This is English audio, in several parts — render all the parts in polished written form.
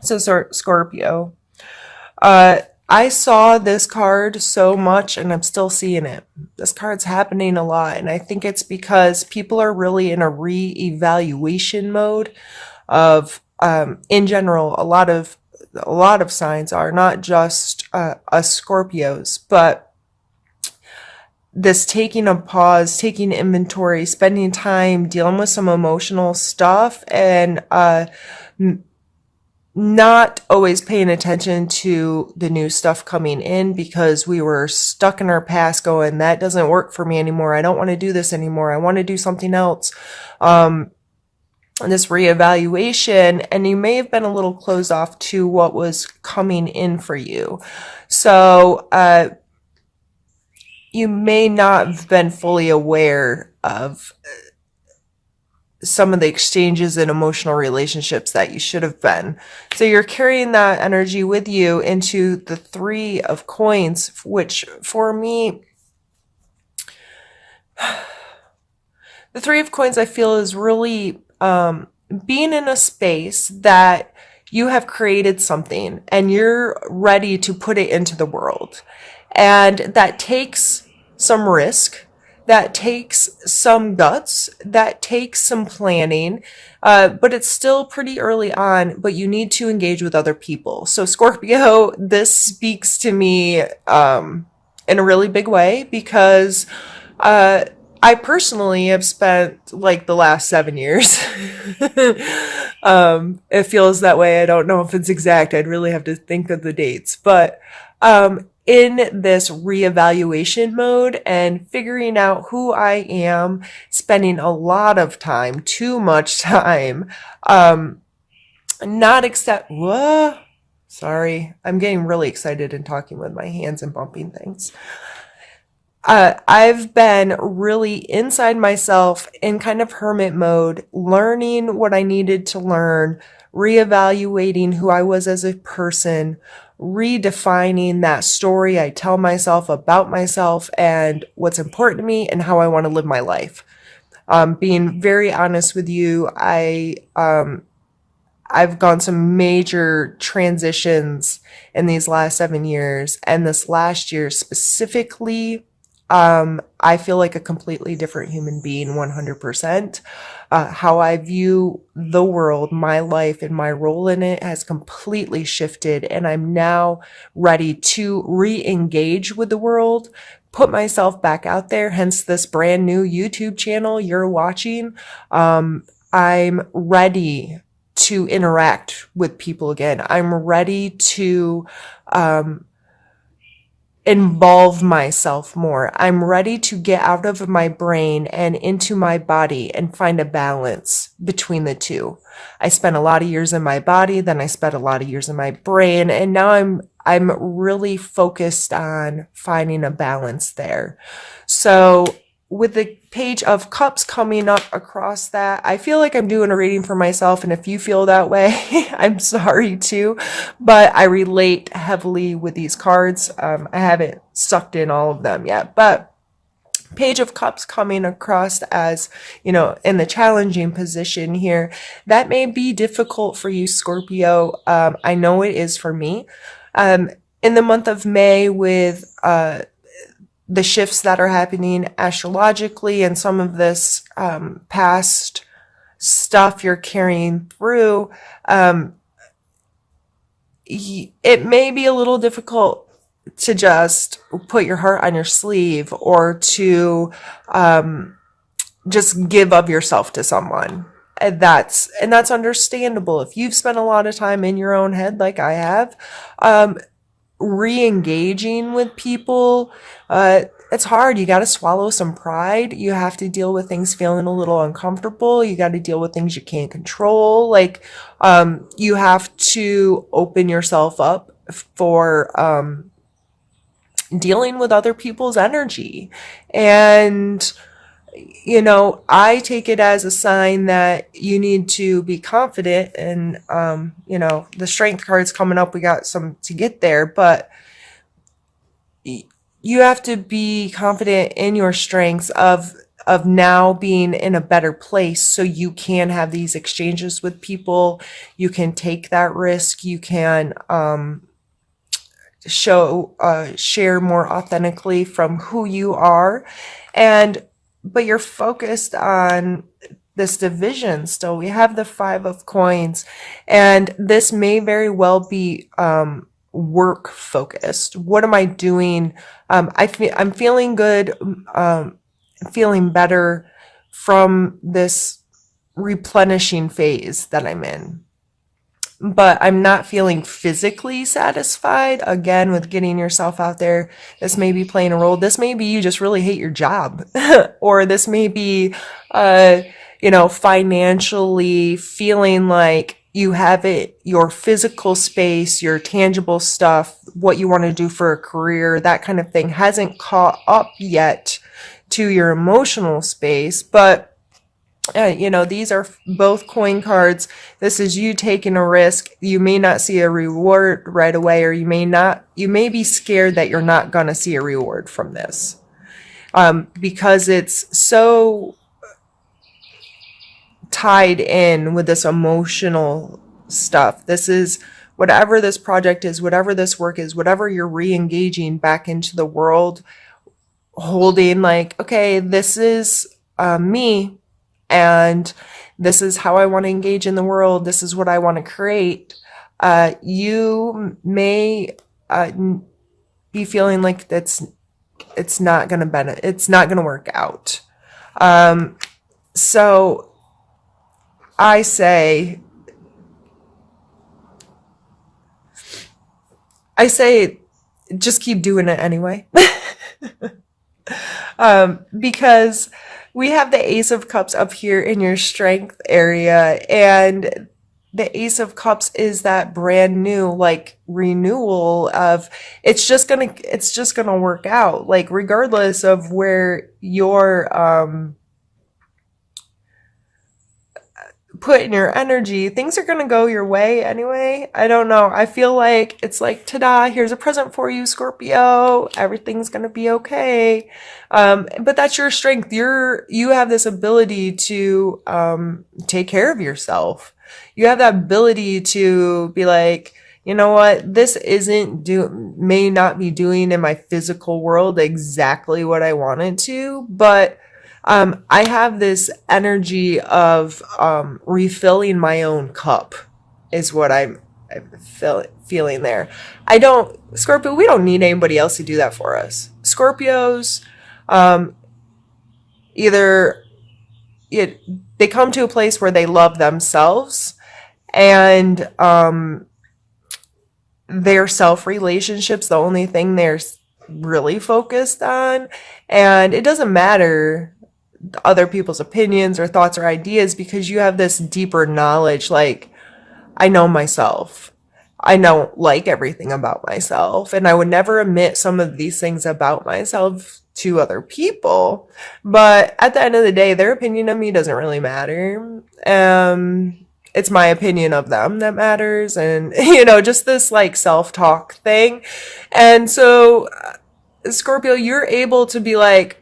So, Scorpio. I saw this card so much and I'm still seeing it. This card's happening a lot. And I think it's because people are really in a re-evaluation mode of, in general, a lot of signs are not just, us Scorpios, but this taking a pause, taking inventory, spending time dealing with some emotional stuff and, not always paying attention to the new stuff coming in because we were stuck in our past going, that doesn't work for me anymore. I don't want to do this anymore. I want to do something else. This reevaluation, and you may have been a little closed off to what was coming in for you. So, you may not have been fully aware of some of the exchanges and emotional relationships that you should have been. So you're carrying that energy with you into the Three of Coins, which for me, the Three of Coins I feel is really being in a space that you have created something and you're ready to put it into the world. And that takes some risk. That takes some guts, that takes some planning, but it's still pretty early on, but you need to engage with other people. So Scorpio, this speaks to me in a really big way because I personally have spent like the last 7 years. It feels that way. I don't know if it's exact. I'd really have to think of the dates, but in this reevaluation mode and figuring out who I am, spending a lot of time, too much time, not accept, whoa, sorry, I'm getting really excited and talking with my hands and bumping things. I've been really inside myself in kind of hermit mode, learning what I needed to learn, reevaluating who I was as a person, redefining that story I tell myself about myself and what's important to me and how I want to live my life. Being very honest with you, I've gone some major transitions in these last 7 years, and this last year specifically, I feel like a completely different human being, 100%. How I view the world, my life, and my role in it has completely shifted, and I'm now ready to re-engage with the world, put myself back out there, hence this brand new YouTube channel you're watching. I'm ready to interact with people again. I'm ready to, involve myself more. I'm ready to get out of my brain and into my body and find a balance between the two. I spent a lot of years in my body, then I spent a lot of years in my brain, and now I'm really focused on finding a balance there. So with the Page of Cups coming up across that, I feel like I'm doing a reading for myself, and if you feel that way, I'm sorry too, but I relate heavily with these cards. I haven't sucked in all of them yet, but Page of Cups coming across as, in the challenging position here. That may be difficult for you, Scorpio. I know it is for me. In the month of May with, the shifts that are happening astrologically and some of this past stuff you're carrying through, it may be a little difficult to just put your heart on your sleeve or to just give of yourself to someone. And that's understandable. If you've spent a lot of time in your own head like I have, re-engaging with people, it's hard. You got to swallow some pride. You have to deal with things feeling a little uncomfortable. You got to deal with things you can't control. Like, you have to open yourself up for, dealing with other people's energy. And, I take it as a sign that you need to be confident and, the strength card's coming up. We got some to get there, but you have to be confident in your strengths of now being in a better place so you can have these exchanges with people. You can take that risk. You can share more authentically from who you are. But you're focused on this division still. We have the 5 of coins, and this may very well be work focused. What am I doing? I'm feeling good, feeling better from this replenishing phase that I'm in. But I'm not feeling physically satisfied. Again, with getting yourself out there, this may be playing a role. This may be you just really hate your job, or this may be, financially feeling like you have it, your physical space, your tangible stuff, what you want to do for a career, that kind of thing hasn't caught up yet to your emotional space. But these are both coin cards. This is you taking a risk. You may not see a reward right away, or you may be scared that you're not going to see a reward from this. Because it's so tied in with this emotional stuff. This is whatever this project is, whatever this work is, whatever you're re-engaging back into the world, holding like, okay, this is me. And this is how I want to engage in the world. This is what I want to create. You may be feeling like it's not going to it's not going to work out. So I say, just keep doing it anyway. Because we have the Ace of Cups up here in your strength area, and the Ace of Cups is that brand new, like, renewal of it's just gonna work out, like, regardless of where you're putting your energy, things are gonna go your way anyway. I don't know. I feel like it's like, ta-da, here's a present for you, Scorpio. Everything's gonna be okay. But that's your strength. You have this ability to take care of yourself. You have that ability to be like, you know what, this may not be doing in my physical world exactly what I wanted to, but I have this energy of refilling my own cup is what I'm feeling there. Scorpio, we don't need anybody else to do that for us. Scorpios, they come to a place where they love themselves, and their self-relationships, the only thing they're really focused on. And it doesn't matter other people's opinions or thoughts or ideas, because you have this deeper knowledge. Like, I know myself. I don't like everything about myself, and I would never admit some of these things about myself to other people. But at the end of the day, their opinion of me doesn't really matter. It's my opinion of them that matters, and just this like self-talk thing. And so, Scorpio, you're able to be like,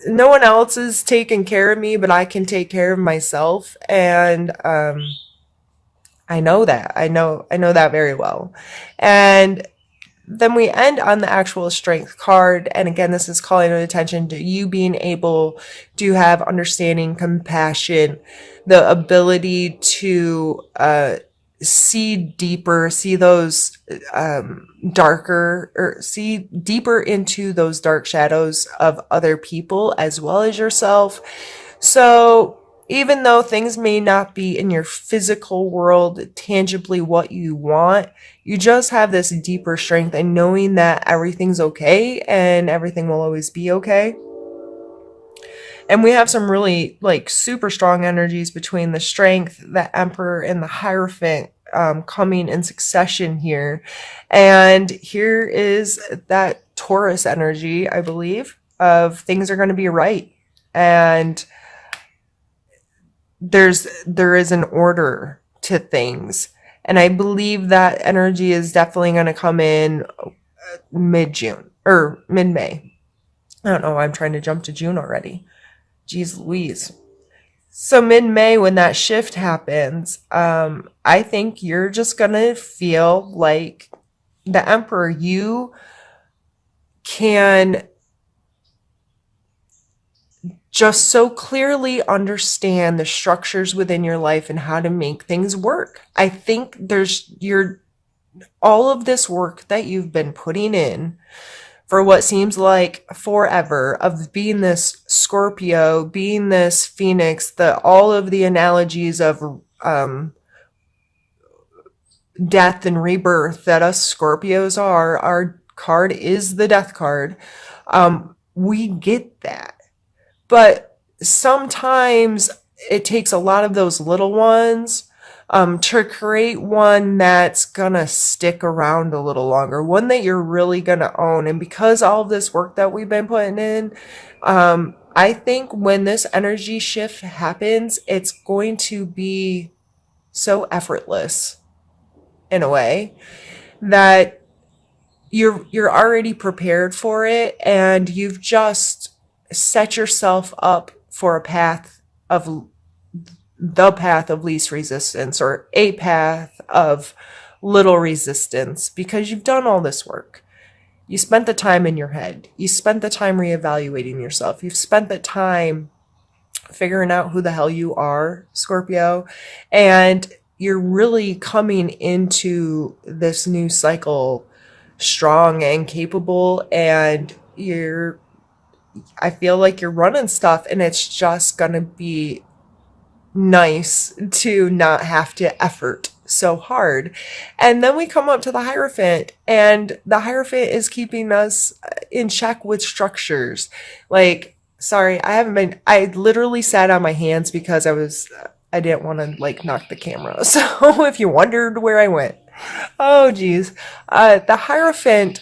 no one else is taking care of me, but I can take care of myself. And I know that. I know that very well. And then we end on the actual strength card. And again, this is calling attention to you being able to have understanding, compassion, the ability to see deeper, see those darker, or see deeper into those dark shadows of other people as well as yourself. So even though things may not be in your physical world tangibly what you want, you just have this deeper strength and knowing that everything's okay and everything will always be okay. And we have some really like super strong energies between the strength, the Emperor, and the Hierophant coming in succession here. And here is that Taurus energy, I believe, of things are going to be right. And there is an order to things. And I believe that energy is definitely going to come in mid-June or mid-May. I don't know why I'm trying to jump to June already. Jeez Louise. So mid-May, when that shift happens, I think you're just gonna feel like the emperor. You can just so clearly understand the structures within your life and how to make things work. I think there's your all of this work that you've been putting in for what seems like forever of being this Scorpio, being this Phoenix, the all of the analogies of death and rebirth that us Scorpios are. Our card is the death card. We get that. But sometimes it takes a lot of those little ones to create one that's gonna stick around a little longer, one that you're really gonna own. And because all of this work that we've been putting in, I think when this energy shift happens, it's going to be so effortless in a way that you're already prepared for it, and you've just set yourself up for a path of the path of least resistance, or a path of little resistance, because you've done all this work. You spent the time in your head. You spent the time reevaluating yourself. You've spent the time figuring out who the hell you are, Scorpio, and you're really coming into this new cycle strong and capable, and I feel like you're running stuff, and it's just gonna be nice to not have to effort so hard. And then we come up to the Hierophant, and the Hierophant is keeping us in check with structures. Like, sorry, I literally sat on my hands because I didn't want to like knock the camera. So if you wondered where I went, oh geez, the Hierophant,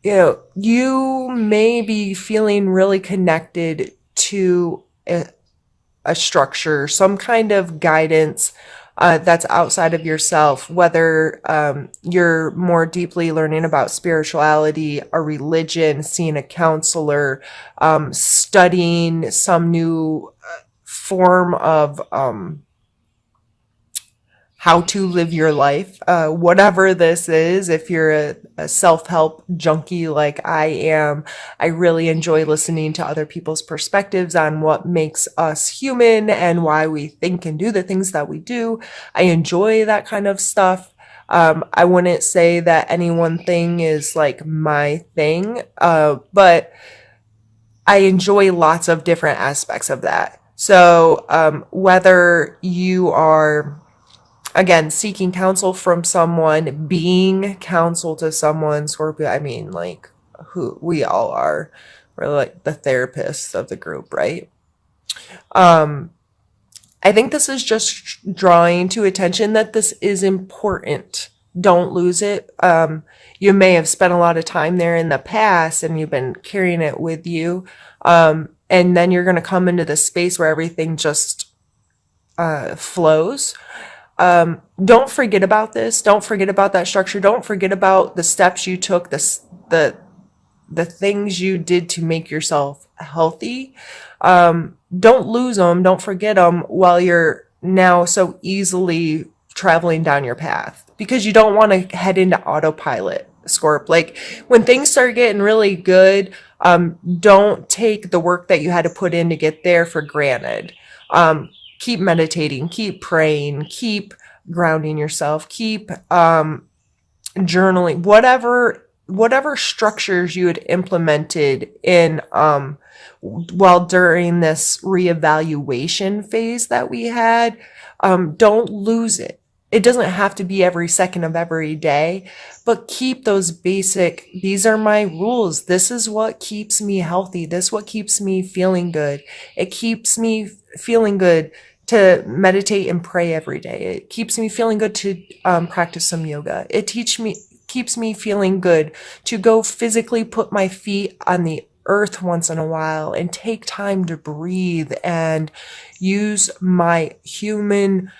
you may be feeling really connected to a structure, some kind of guidance that's outside of yourself, whether you're more deeply learning about spirituality, a religion, seeing a counselor, studying some new form of how to live your life, whatever this is. If you're a self-help junkie like I am, I really enjoy listening to other people's perspectives on what makes us human and why we think and do the things that we do. I enjoy that kind of stuff. I wouldn't say that any one thing is like my thing, but I enjoy lots of different aspects of that. So whether you are, again, seeking counsel from someone, being counsel to someone, Scorpio, I mean, like, who we all are. We're like the therapists of the group, right? I think this is just drawing to attention that this is important. Don't lose it. You may have spent a lot of time there in the past and you've been carrying it with you. And then you're going to come into this space where everything just flows. Don't forget about this. Don't forget about that structure. Don't forget about the steps you took, the things you did to make yourself healthy. Don't lose them. Don't forget them while you're now so easily traveling down your path, because you don't want to head into autopilot, Scorp. Like, when things start getting really good, don't take the work that you had to put in to get there for granted. Keep meditating, keep praying, keep grounding yourself, keep journaling, whatever structures you had implemented in while during this reevaluation phase that we had. Don't lose it. It doesn't have to be every second of every day, but keep those basic, these are my rules. This is what keeps me healthy. This is what keeps me feeling good. It keeps me feeling good to meditate and pray every day. It keeps me feeling good to practice some yoga. It keeps me feeling good to go physically put my feet on the earth once in a while and take time to breathe and use my human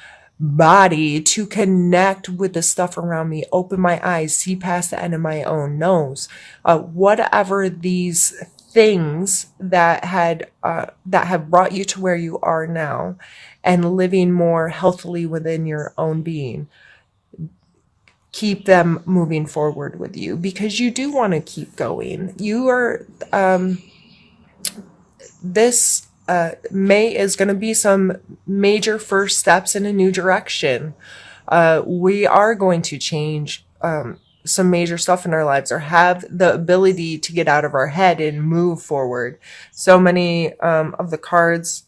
body to connect with the stuff around me, open my eyes, see past the end of my own nose. Whatever these things that have brought you to where you are now, and living more healthily within your own being, keep them moving forward with you, because you do want to keep going. You are this May is going to be some major first steps in a new direction. We are going to change some major stuff in our lives, or have the ability to get out of our head and move forward. So many of the cards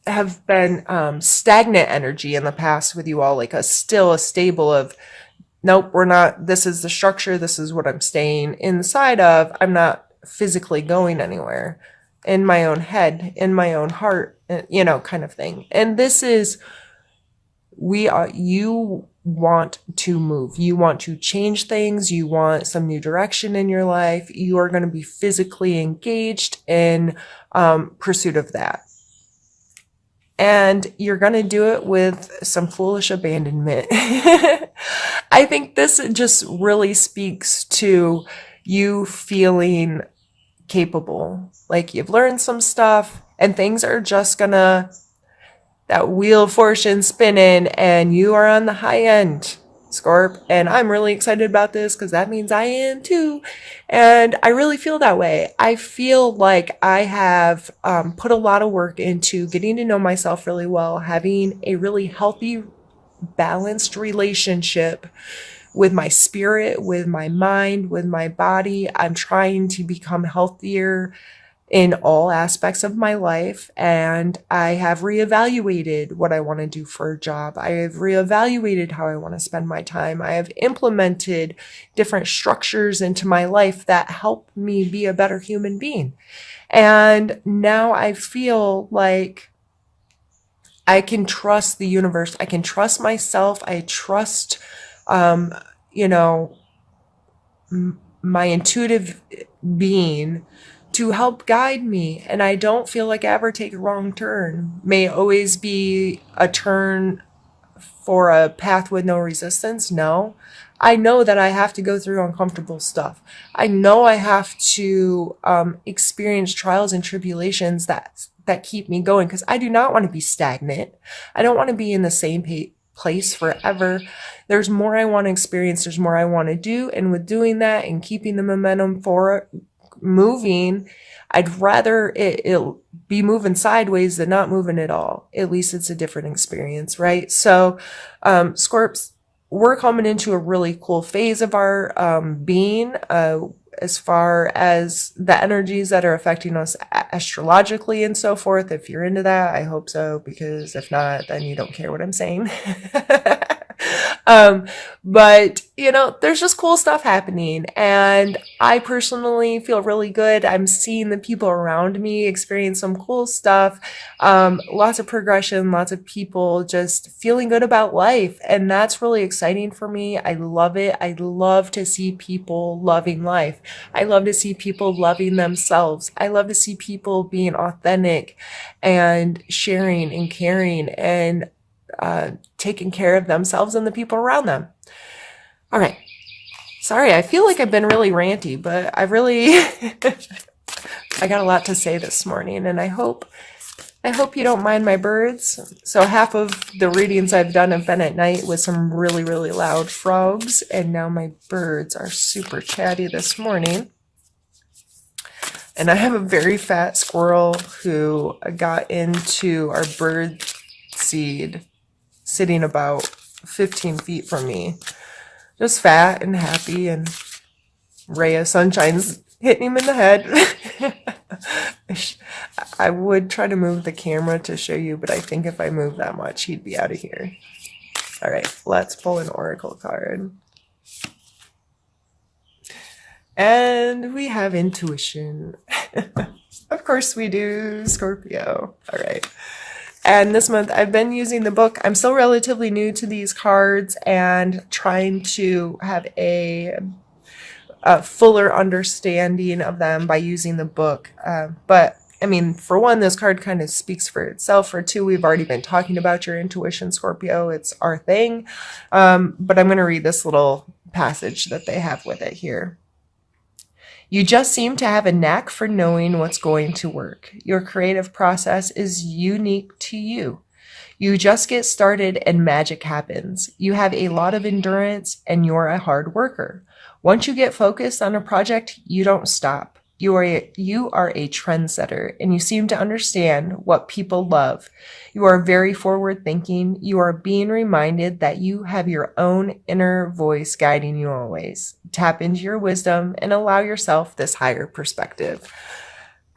have been stagnant energy in the past with you all, like a stable of, nope, we're not, this is the structure, this is what I'm staying inside of. I'm not physically going anywhere, in my own head, in my own heart, kind of thing. And this is, you want to move, you want to change things, you want some new direction in your life. You are going to be physically engaged in pursuit of that. And you're going to do it with some foolish abandonment. I think this just really speaks to you feeling capable, like you've learned some stuff, and things are just gonna, that wheel of fortune spinning, and you are on the high end, Scorp. And I'm really excited about this, because that means I am too. And I really feel that way. I feel like I have put a lot of work into getting to know myself really well, having a really healthy, balanced relationship with my spirit, with my mind, with my body. I'm trying to become healthier in all aspects of my life. And I have reevaluated what I want to do for a job. I have reevaluated how I want to spend my time. I have implemented different structures into my life that help me be a better human being. And now I feel like I can trust the universe. I can trust myself. I trust my intuitive being to help guide me. And I don't feel like I ever take a wrong turn. May always be a turn for a path with no resistance. No, I know that I have to go through uncomfortable stuff. I know I have to experience trials and tribulations that keep me going, because I do not want to be stagnant. I don't want to be in the same place forever. There's more I want to experience. There's more I want to do. And with doing that and keeping the momentum for moving, I'd rather it be moving sideways than not moving at all. At least it's a different experience, right? So, Scorps, we're coming into a really cool phase of our being, as far as the energies that are affecting us astrologically and so forth. If you're into that, I hope so, because if not, then you don't care what I'm saying. But there's just cool stuff happening, and I personally feel really good. I'm seeing the people around me experience some cool stuff. Lots of progression, lots of people just feeling good about life. And that's really exciting for me. I love it. I love to see people loving life. I love to see people loving themselves. I love to see people being authentic and sharing and caring and taking care of themselves and the people around them. All right. Sorry, I feel like I've been really ranty, but I got a lot to say this morning, and I hope you don't mind my birds. So half of the readings I've done have been at night with some really, really loud frogs, and now my birds are super chatty this morning. And I have a very fat squirrel who got into our bird seed sitting about 15 feet from me. Just fat and happy, and ray of sunshine's hitting him in the head. I would try to move the camera to show you, but I think if I move that much, he'd be out of here. All right, let's pull an oracle card. And we have intuition. Of course we do, Scorpio. All right. And this month I've been using the book. I'm still relatively new to these cards and trying to have a fuller understanding of them by using the book. But I mean, for one, this card kind of speaks for itself. For two, we've already been talking about your intuition, Scorpio. It's our thing. But I'm going to read this little passage that they have with it here. You just seem to have a knack for knowing what's going to work. Your creative process is unique to you. You just get started and magic happens. You have a lot of endurance and you're a hard worker. Once you get focused on a project, you don't stop. You are a trendsetter and you seem to understand what people love. You are very forward thinking. You are being reminded that you have your own inner voice guiding you always. Tap into your wisdom and allow yourself this higher perspective.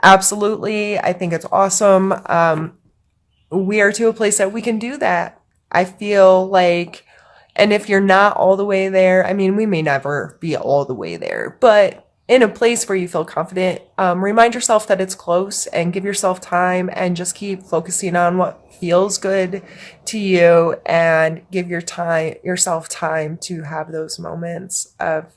Absolutely. I think it's awesome. We are to a place that we can do that. I feel like, and if you're not all the way there, I mean, we may never be all the way there, but in a place where you feel confident, remind yourself that it's close and give yourself time and just keep focusing on what feels good to you and give yourself time to have those moments of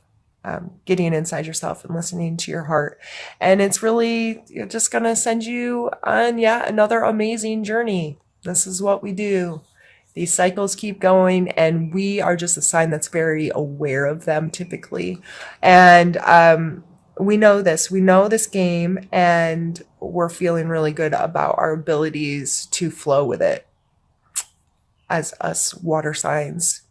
getting inside yourself and listening to your heart. And it's really just going to send you on yet another amazing journey. This is what we do. These cycles keep going, and we are just a sign that's very aware of them typically. And we know this game, and we're feeling really good about our abilities to flow with it as us water signs.